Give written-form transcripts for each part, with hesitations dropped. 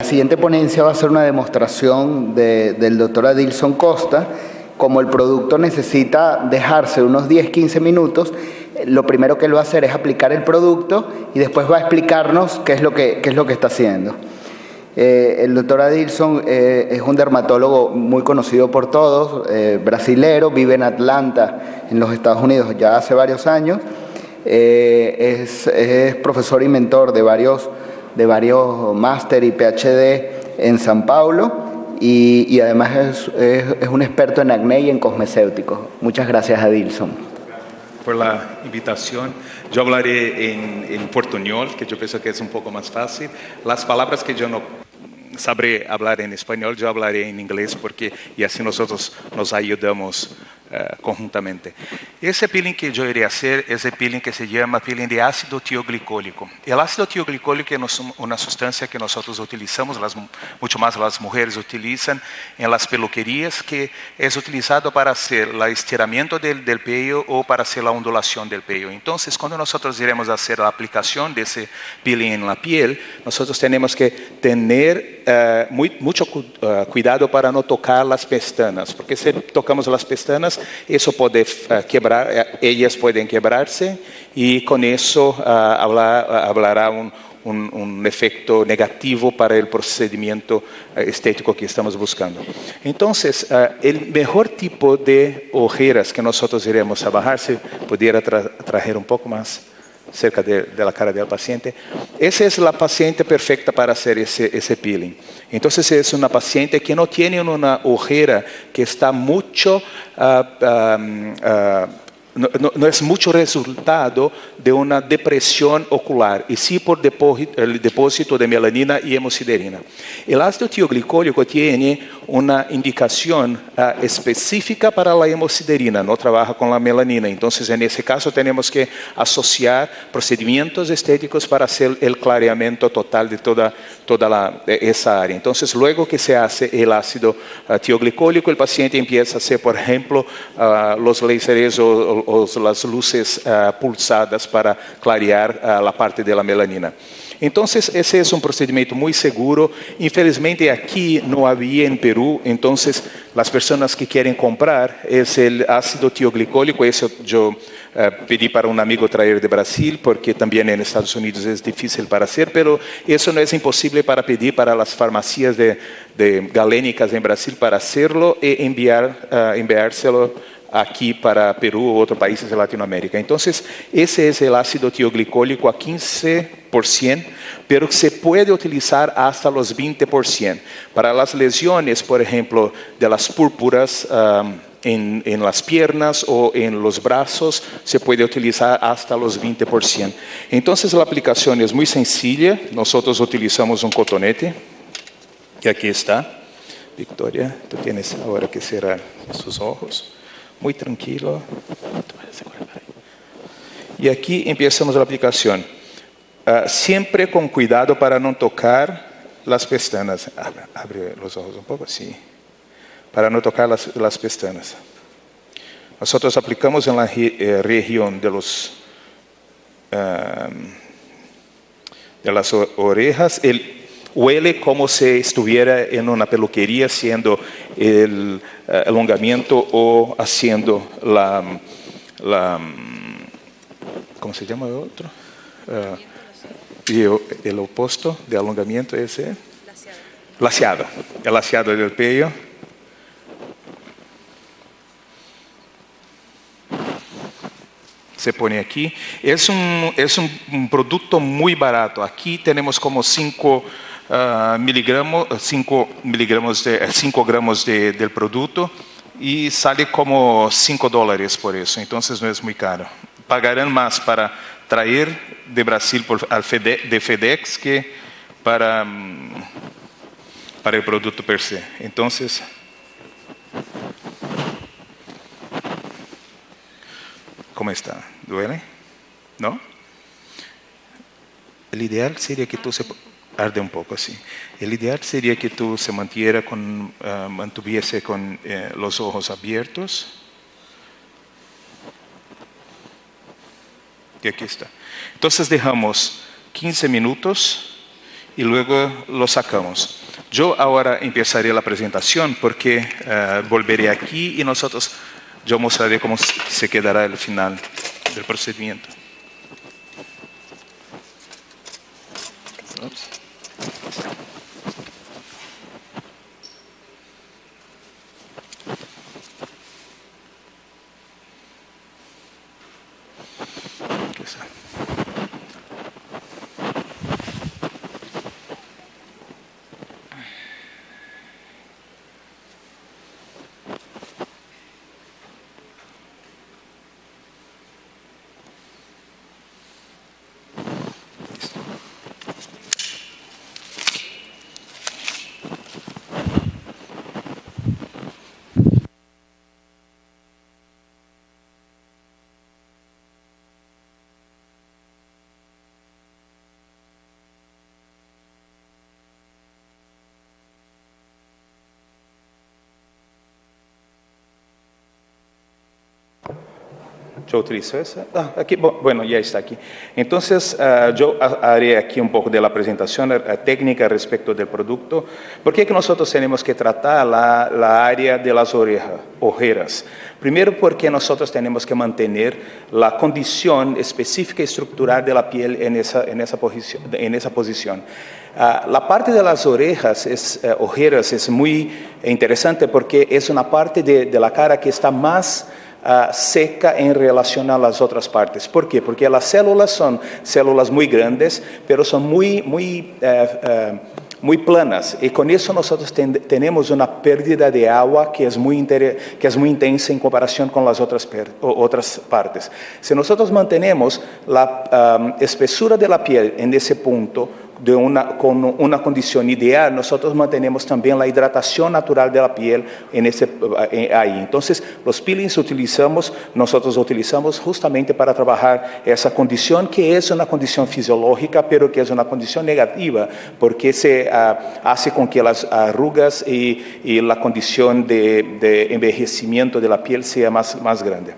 La siguiente ponencia va a ser una demostración del doctor Adilson Costa. Como el producto necesita dejarse unos 10-15 minutos, lo primero que él va a hacer es aplicar el producto y después va a explicarnos qué es lo que está haciendo. El doctor Adilson es un dermatólogo muy conocido por todos, brasilero, vive en Atlanta, en los Estados Unidos, ya hace varios años. Es profesor y mentor de varios máster y PhD en San Paulo y además es un experto en acné y en cosmecéuticos. Muchas gracias, Adilson. Por la invitación. Yo hablaré en portuñol, que yo pienso que es un poco más fácil. Las palabras que yo no sabré hablar en español, yo hablaré en inglés, y así nosotros nos ayudamos conjuntamente. Ese peeling que yo iré a hacer es el peeling que se llama peeling de ácido tioglicólico. El ácido tioglicólico es una sustancia que nosotros utilizamos, mucho más las mujeres utilizan en las peluquerías, que es utilizado para hacer el estiramiento del pelo o para hacer la ondulación del pelo. Entonces, cuando nosotros iremos a hacer la aplicación de ese peeling en la piel, nosotros tenemos que tener mucho cuidado para no tocar las pestañas, porque si tocamos las pestañas, eso puede quebrar, ellas pueden quebrarse y con eso hablará un efecto negativo para el procedimiento estético que estamos buscando. Entonces, el mejor tipo de ojeras que nosotros iremos a bajar, si pudiera traer un poco más cerca de la cara del paciente. Esa es la paciente perfecta para hacer ese peeling. Entonces es una paciente que no tiene una ojera que está mucho, no es mucho resultado de una depresión ocular, y sí por el depósito de melanina y hemosiderina. El ácido tioglicólico tiene una indicación específica para la hemosiderina, no trabaja con la melanina. Entonces, en ese caso, tenemos que asociar procedimientos estéticos para hacer el clareamiento total de toda esa área. Entonces, luego que se hace el ácido tioglicólico, el paciente empieza a hacer, por ejemplo, los láseres o las luces pulsadas para clarear la parte de la melanina. Entonces, ese es un procedimiento muy seguro. Infelizmente, aquí no había en Perú. Entonces, las personas que quieren comprar es el ácido tioglicólico. Eso yo pedí para un amigo traer de Brasil, porque también en Estados Unidos es difícil para hacer, pero eso no es imposible para pedir para las farmacias de galénicas en Brasil para hacerlo e enviárselo aquí para Perú u otros países de Latinoamérica. Entonces, ese es el ácido tioglicólico a 15%, pero se puede utilizar hasta los 20%. Para las lesiones, por ejemplo, de las púrpuras en las piernas o en los brazos, se puede utilizar hasta los 20%. Entonces, la aplicación es muy sencilla. Nosotros utilizamos un cotonete, que aquí está. Victoria, tú tienes ahora que cerrar sus ojos. Muy tranquilo. Y aquí empezamos la aplicación. Siempre con cuidado para no tocar las pestañas. Abre los ojos un poco, sí. Para no tocar las pestañas. Nosotros aplicamos en la región de las orejas. Huele como si estuviera en una peluquería haciendo el alongamiento o haciendo ¿cómo se llama el otro? Y el opuesto de alongamiento es el laseado. El laseado del pelo. Se pone aquí. Es un producto muy barato. Aquí tenemos como 5 gramos del producto y sale como $5 por eso. Entonces no es muy caro. Pagarán más para traer de Brasil de FedEx que para el producto per se. Entonces, ¿cómo está? ¿Duele? ¿No? El ideal sería que tú arde un poco así. El ideal sería que tú mantuviese con los ojos abiertos. Y aquí está. Entonces dejamos 15 minutos y luego lo sacamos. Yo ahora empezaré la presentación porque volveré aquí y yo mostraré cómo se quedará el final del procedimiento. Ups. Aquí está. Yo utilizo esa. Aquí, bueno, ya está aquí. Entonces, yo haré aquí un poco de la presentación técnica respecto del producto. ¿Por qué que nosotros tenemos que tratar la área de las ojeras? Primero, porque nosotros tenemos que mantener la condición específica y estructural de la piel en esa posición. La parte de las ojeras es muy interesante porque es una parte de la cara que está más seca en relación a las otras partes. ¿Por qué? Porque las células son células muy grandes, pero son muy planas. Y con eso nosotros tenemos una pérdida de agua que es muy intensa en comparación con las otras partes. Si nosotros mantenemos la espesura de la piel en ese punto, con una condición ideal, nosotros mantenemos también la hidratación natural de la piel ahí. Entonces, los peelings nosotros utilizamos justamente para trabajar esa condición que es una condición fisiológica, pero que es una condición negativa, porque se hace con que las arrugas y la condición de envejecimiento de la piel sea más grande.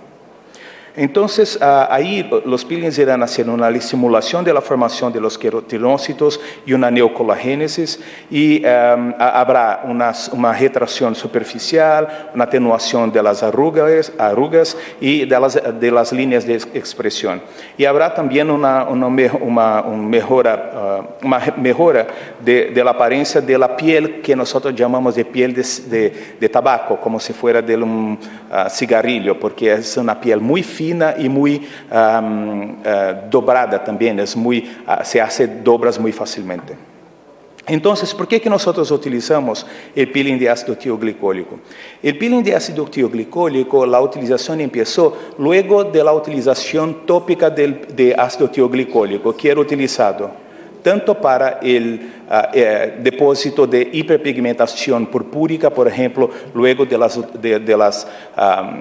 Entonces, ahí los peelings irán haciendo una estimulación de la formación de los queratinócitos y una neocolagénesis, y habrá una retracción superficial, una atenuación de las arrugas y de las líneas de expresión. Y habrá también una mejora de la apariencia de la piel que nosotros llamamos de piel de tabaco, como si fuera de un cigarrillo, porque es una piel muy fina y muy dobrada también, se hace dobras muy fácilmente. Entonces, ¿por qué que nosotros utilizamos el peeling de ácido tioglicólico? El peeling de ácido tioglicólico, la utilización empezó luego de la utilización tópica de ácido tioglicólico, que era utilizado tanto para el depósito de hiperpigmentación purpúrica, por ejemplo, luego de las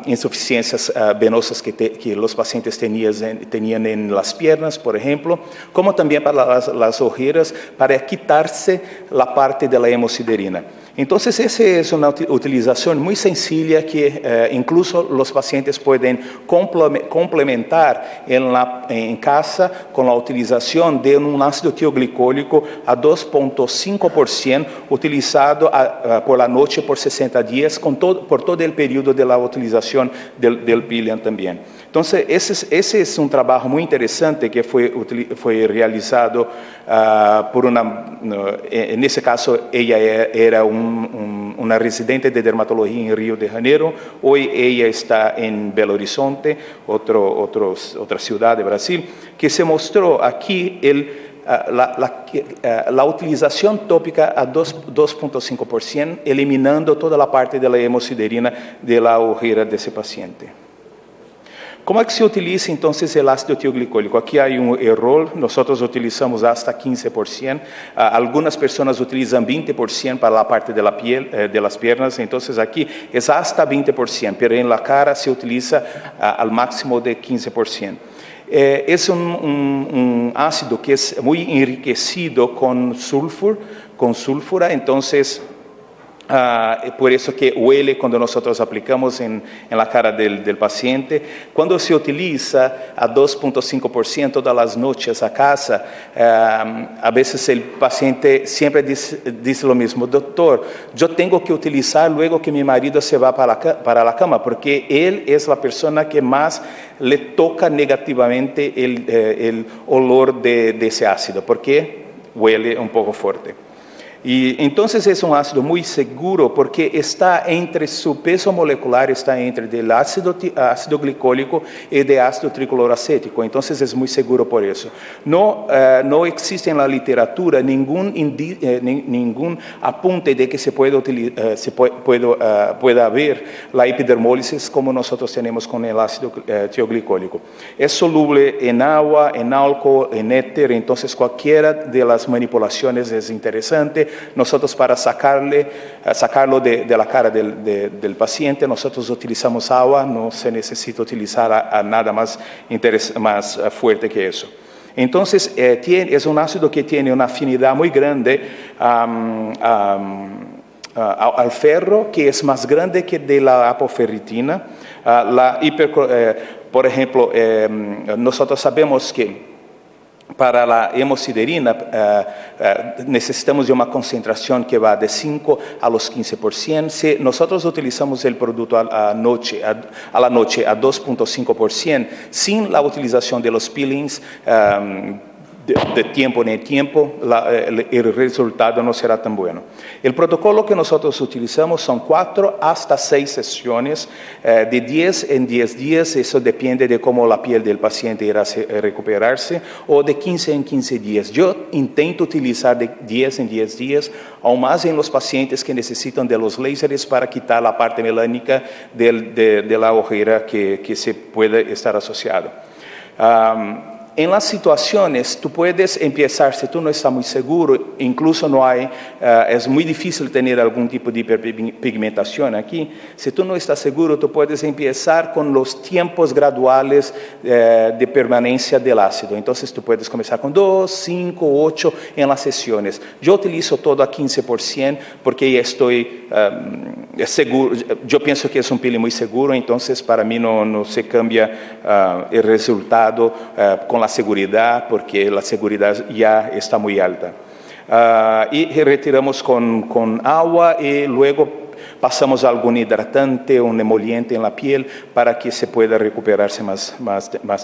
insuficiencias venosas que los pacientes tenían en las piernas, por ejemplo, como también para las ojeras, para quitarse la parte de la hemosiderina. Entonces, esa es una utilización muy sencilla que incluso los pacientes pueden complementar en casa con la utilización de un ácido tioglicólico a 2.5% utilizado por la noche por 60 días por todo el periodo de la utilización del peeling también. Entonces, ese es un trabajo muy interesante que fue realizado en ese caso, ella era una residente de dermatología en Río de Janeiro. Hoy ella está en Belo Horizonte, otra ciudad de Brasil, que se mostró aquí la utilización tópica a 2.5%, eliminando toda la parte de la hemosiderina de la ojera de ese paciente. ¿Cómo es que se utiliza entonces el ácido tioglicólico? Aquí hay un error, nosotros utilizamos hasta 15%, algunas personas utilizan 20% para la parte de la piel, de las piernas, entonces aquí es hasta 20%, pero en la cara se utiliza al máximo de 15%. Es un ácido que es muy enriquecido con sulfura, entonces Por eso que huele cuando nosotros aplicamos en la cara del paciente. Cuando se utiliza a 2,5% de las noches a casa, a veces el paciente siempre dice lo mismo: doctor, yo tengo que utilizar luego que mi marido se va para la cama, porque él es la persona que más le toca negativamente el olor de ese ácido, porque huele un poco fuerte. Y entonces es un ácido muy seguro porque está entre su peso molecular, está entre del ácido glicólico y de ácido tricloroacético. Entonces es muy seguro por eso. No existe en la literatura ningún apunte de que pueda haber la epidermólisis como nosotros tenemos con el ácido tioglicólico. Es soluble en agua, en alcohol, en éter, entonces cualquiera de las manipulaciones es interesante. Nosotros para sacarlo de la cara del paciente, nosotros utilizamos agua, no se necesita utilizar a nada más fuerte que eso. Entonces, es un ácido que tiene una afinidad muy grande al ferro, que es más grande que de la apoferritina. Por ejemplo, nosotros sabemos que para la hemosiderina necesitamos de una concentración que va de 5 a los 15%. Si nosotros utilizamos el producto a la noche a 2,5%, sin la utilización de los peelings, de tiempo en tiempo, el resultado no será tan bueno. El protocolo que nosotros utilizamos son 4 hasta 6 sesiones, de 10 en 10 días, eso depende de cómo la piel del paciente irá a recuperarse, o de 15 en 15 días. Yo intento utilizar de 10 en 10 días, aún más en los pacientes que necesitan de los láseres para quitar la parte melánica de la ojera que se puede estar asociada. En las situaciones, tú puedes empezar, si tú no estás muy seguro, incluso es muy difícil tener algún tipo de hiperpigmentación aquí. Si tú no estás seguro, tú puedes empezar con los tiempos graduales de permanencia del ácido. Entonces, tú puedes comenzar con 2, 5, 8 en las sesiones. Yo utilizo todo a 15% porque ya estoy seguro. Yo pienso que es un peeling muy seguro, entonces para mí no se cambia el resultado con la seguridad, porque la seguridad ya está muy alta. Y retiramos con agua y luego pasamos algún hidratante, un emoliente en la piel para que se pueda recuperarse más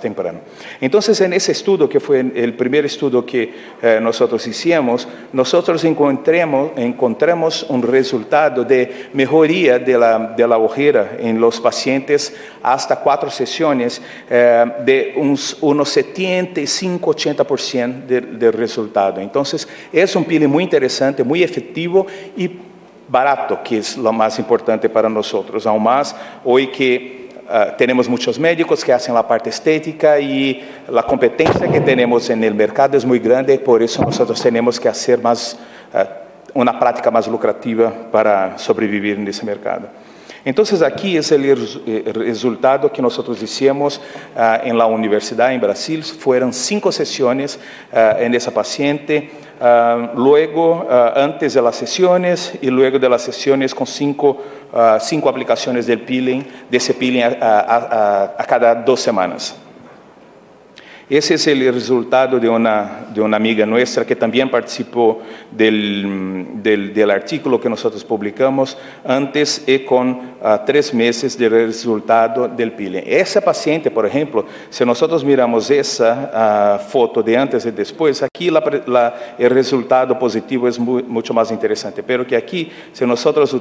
temprano. Entonces, en ese estudio, que fue el primer estudio que nosotros hicimos, nosotros encontramos un resultado de mejoría de la ojera en los pacientes hasta 4 sesiones de unos 75-80% del resultado. Entonces, es un peeling muy interesante, muy efectivo y barato, que es lo más importante para nosotros. Aún más hoy que tenemos muchos médicos que hacen la parte estética y la competencia que tenemos en el mercado es muy grande, por eso nosotros tenemos que hacer una práctica más lucrativa para sobrevivir en ese mercado. Entonces, aquí es el resultado que nosotros hicimos en la universidad en Brasil. Fueron 5 sesiones en esa paciente. Luego, antes de las sesiones y luego de las sesiones con 5 aplicaciones de ese peeling a cada 2 semanas. Ese es el resultado de una amiga nuestra que también participó del artículo que nosotros publicamos antes y con 3 meses de resultado del peeling. Esa paciente, por ejemplo, si nosotros miramos esa foto de antes y después, aquí el resultado positivo es mucho más interesante, pero que aquí, si nosotros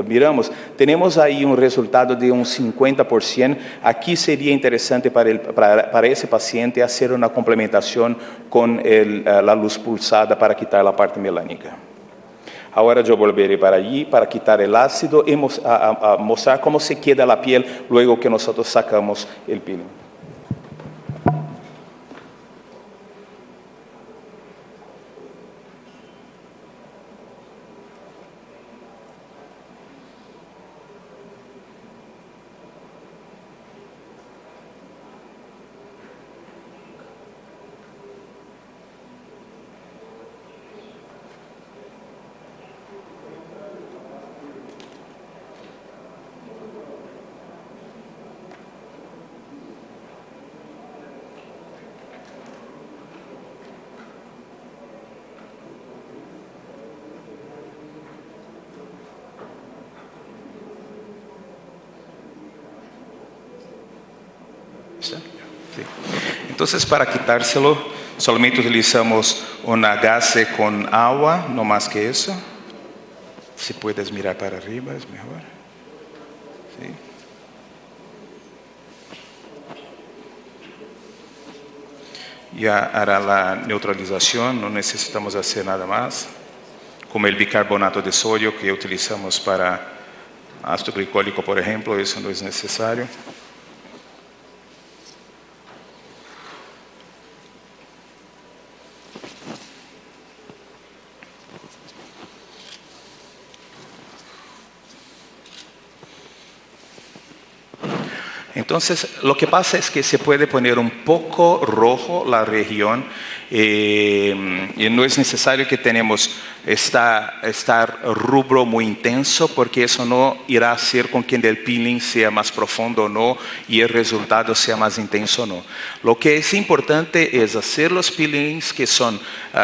miramos, tenemos ahí un resultado de un 50%. Aquí sería interesante para ese paciente hacer una complementación con la luz pulsada para quitar la parte melánica. Ahora yo volveré para allí para quitar el ácido y mostrar cómo se queda la piel luego que nosotros sacamos el peeling. ¿Sí? Sí. Entonces, para quitárselo, solamente utilizamos una gase con agua, no más que eso. Si puedes mirar para arriba, es mejor. ¿Sí? Ya hará la neutralización, no necesitamos hacer nada más. Como el bicarbonato de sodio que utilizamos para ácido glicólico, por ejemplo, eso no es necesario. Entonces, lo que pasa es que se puede poner un poco rojo la región y no es necesario que tenemos estar rubro muy intenso porque eso no irá a hacer con que el peeling sea más profundo o no y el resultado sea más intenso o no. Lo que es importante es hacer los peelings que son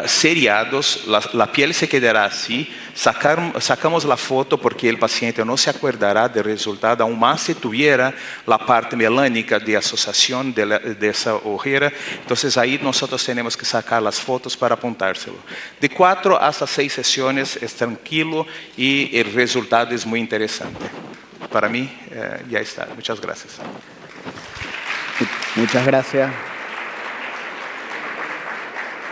seriados, la piel se quedará así, sacamos la foto porque el paciente no se acordará del resultado, aún más si tuviera la parte melánica de asociación de esa ojera. Entonces ahí nosotros tenemos que sacar las fotos para apuntárselo. De 4 hasta 6 sesiones es tranquilo y el resultado es muy interesante. Para mí ya está. Muchas gracias. Muchas gracias.